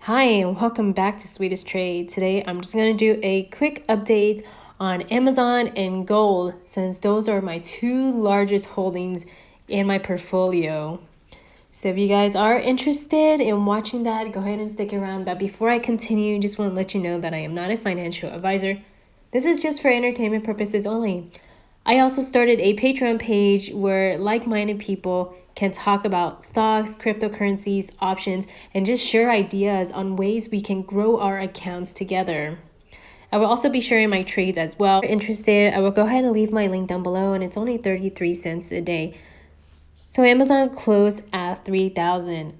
Hi and welcome back to Sweetest Trade. Today I'm just going to do a quick update on Amazon and gold since those are my two largest holdings in my portfolio. So if you guys are interested in watching that, go ahead and stick around. But before I continue, just want to let you know that I am not a financial advisor. This is just for entertainment purposes only. I also started a Patreon page where like-minded people can talk about stocks, cryptocurrencies, options, and just share ideas on ways we can grow our accounts together. I will also be sharing my trades as well. If you're interested, I will go ahead and leave my link down below, and it's only 33 cents a day. So Amazon closed at 3,000.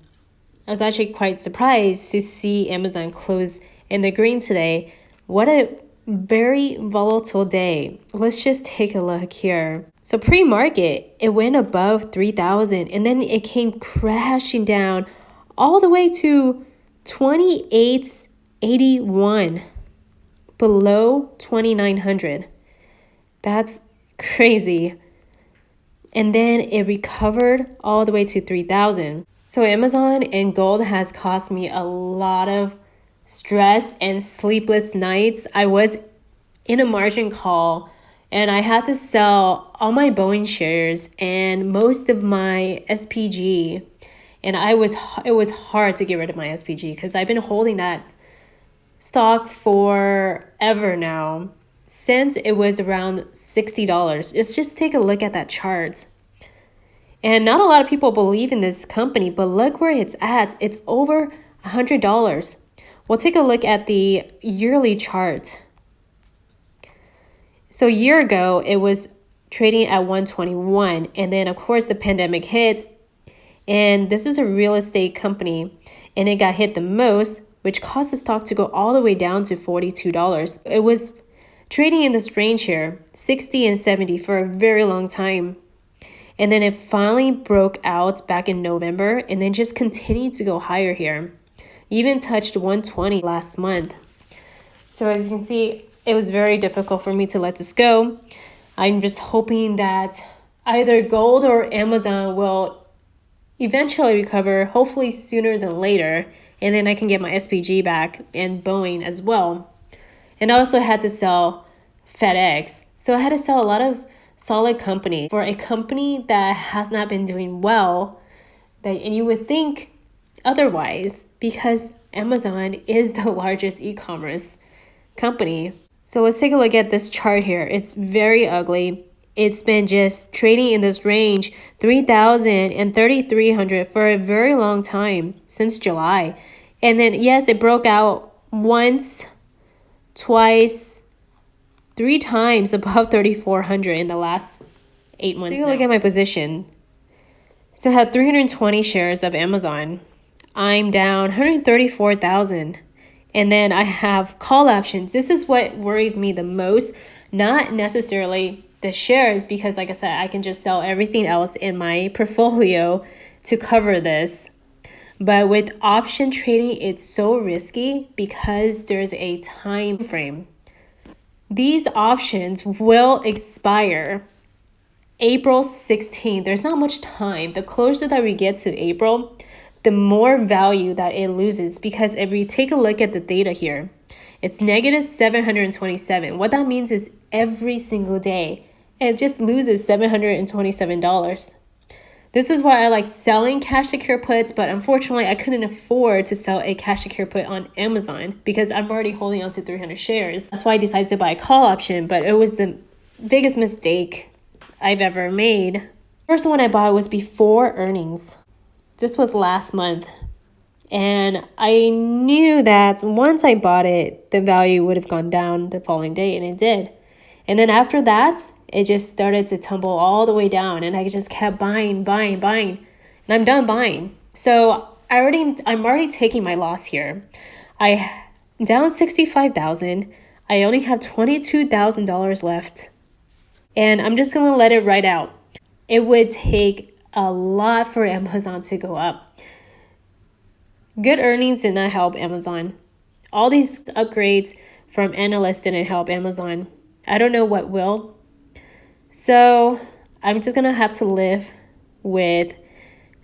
I was actually quite surprised to see Amazon close in the green today. What a very volatile day. Let's just take a look here. So pre-market, it went above 3,000 and then it came crashing down all the way to 2881, below 2,900. That's crazy. And then it recovered all the way to 3,000. So Amazon and gold has cost me a lot of stress and sleepless nights. I was in a margin call and I had to sell all my Boeing shares and most of my SPG. And it was hard to get rid of my SPG because I've been holding that stock forever now, since it was around $60. Let's just take a look at that chart. And not a lot of people believe in this company, but look where it's at. It's over $100. We'll take a look at the yearly chart. So a year ago, it was trading at 121. And then, of course, the pandemic hit. And this is a real estate company. And it got hit the most, which caused the stock to go all the way down to $42. It was trading in this range here, 60 and 70 for a very long time. And then it finally broke out back in November and then just continued to go higher here. Even touched 120 last month. So as you can see, it was very difficult for me to let this go. I'm just hoping that either gold or Amazon will eventually recover, hopefully sooner than later. And then I can get my SPG back and Boeing as well. And I also had to sell FedEx. So I had to sell a lot of solid company for a company that has not been doing well, and you would think otherwise because Amazon is the largest e-commerce company. So let's take a look at this chart here. It's very ugly. It's been just trading in this range, 3,000 and 3,300 for a very long time, since July. And then yes, it broke out once, twice, 3 times above 3,400 in the last 8 months. Take a look at my position. So I had 320 shares of Amazon. I'm down 134,000. And then I have call options. This is what worries me the most, not necessarily the shares, because like I said, I can just sell everything else in my portfolio to cover this. But with option trading, it's so risky because there's a time frame. These options will expire April 16th. There's not much time. The closer that we get to April, the more value that it loses, because if we take a look at the data here, it's negative 727. What that means is every single day, it just loses $727. This is why I like selling cash secure puts, but unfortunately I couldn't afford to sell a cash secure put on Amazon because I'm already holding on to 300 shares. That's why I decided to buy a call option, but it was the biggest mistake I've ever made. First one I bought was before earnings. This was last month. And I knew that once I bought it, the value would have gone down the following day, and it did. And then after that, it just started to tumble all the way down, and I just kept buying, and I'm done buying. So I'm already taking my loss here. I'm down 65,000. I only have $22,000 left, and I'm just gonna let it ride out. It would take a lot for Amazon to go up. Good earnings did not help Amazon. All these upgrades from analysts didn't help Amazon. I don't know what will. So I'm just going to have to live with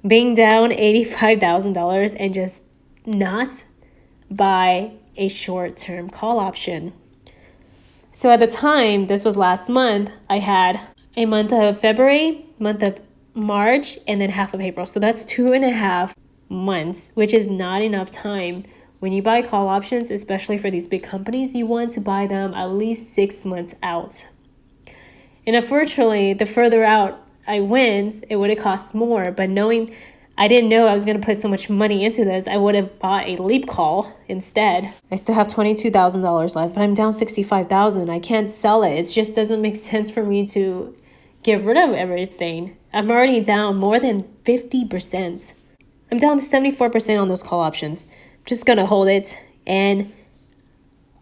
being down $85,000 and just not buy a short-term call option. So at the time, this was last month, I had a month of February, month of March, and then half of April. So that's 2.5 months, which is not enough time. When you buy call options, especially for these big companies, you want to buy them at least 6 months out. And unfortunately, the further out I went, it would have cost more. But I didn't know I was going to put so much money into this, I would have bought a leap call instead. I still have $22,000 left, but I'm down $65,000. I can't sell it. It just doesn't make sense for me to get rid of everything. I'm already down more than 50%. I'm down 74% on those call options. I'm just going to hold it, and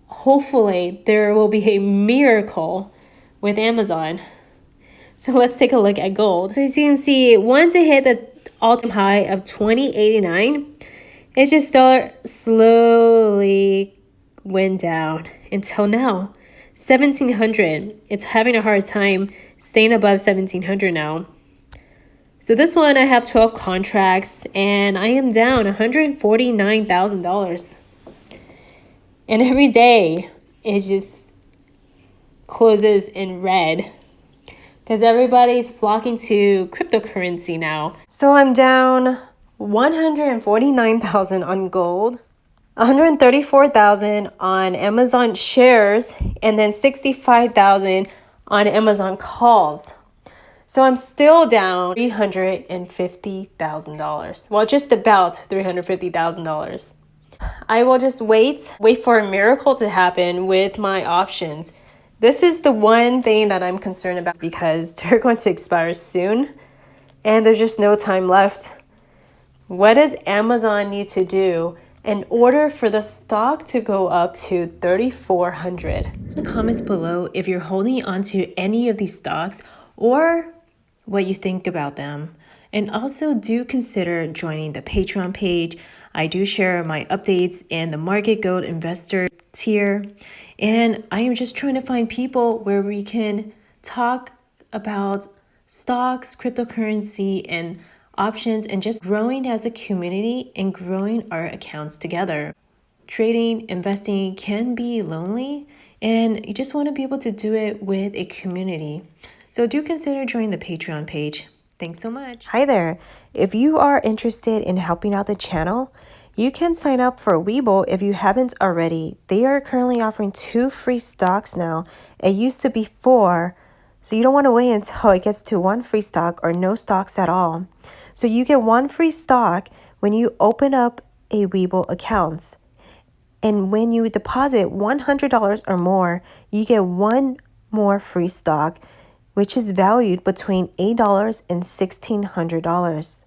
hopefully there will be a miracle with Amazon. So let's take a look at gold. So as you can see, once it hit the all-time high of 2089, it just slowly went down until now, 1700. It's having a hard time staying above 1700 now. So this one, I have 12 contracts, and I am down $149,000. And every day, it just closes in red because everybody's flocking to cryptocurrency now. So I'm down 149,000 on gold, 134,000 on Amazon shares, and then 65,000 on Amazon calls. So I'm still down $350,000. Well, just about $350,000. I will just wait for a miracle to happen with my options. This is the one thing that I'm concerned about because they're going to expire soon and there's just no time left. What does Amazon need to do in order for the stock to go up to 3,400? In the comments below if you're holding onto any of these stocks or what you think about them. And also do consider joining the Patreon page. I do share my updates in the Market Gold Investor tier. And I am just trying to find people where we can talk about stocks, cryptocurrency, and options, and just growing as a community and growing our accounts together. Trading, investing can be lonely, and you just want to be able to do it with a community. So do consider joining the Patreon page. Thanks so much. Hi there. If you are interested in helping out the channel, you can sign up for Webull if you haven't already. They are currently offering 2 free stocks now. It used to be 4, so you don't want to wait until it gets to 1 free stock or no stocks at all. So you get 1 free stock when you open up a Webull account. And when you deposit $100 or more, you get 1 more free stock, which is valued between $8 and $1,600.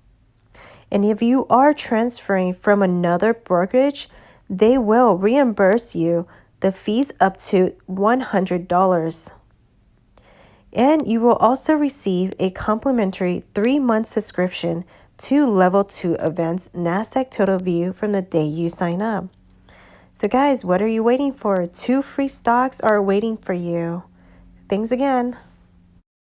And if you are transferring from another brokerage, they will reimburse you the fees up to $100. And you will also receive a complimentary 3-month subscription to Level 2 Events NASDAQ Total View from the day you sign up. So guys, what are you waiting for? 2 free stocks are waiting for you. Thanks again.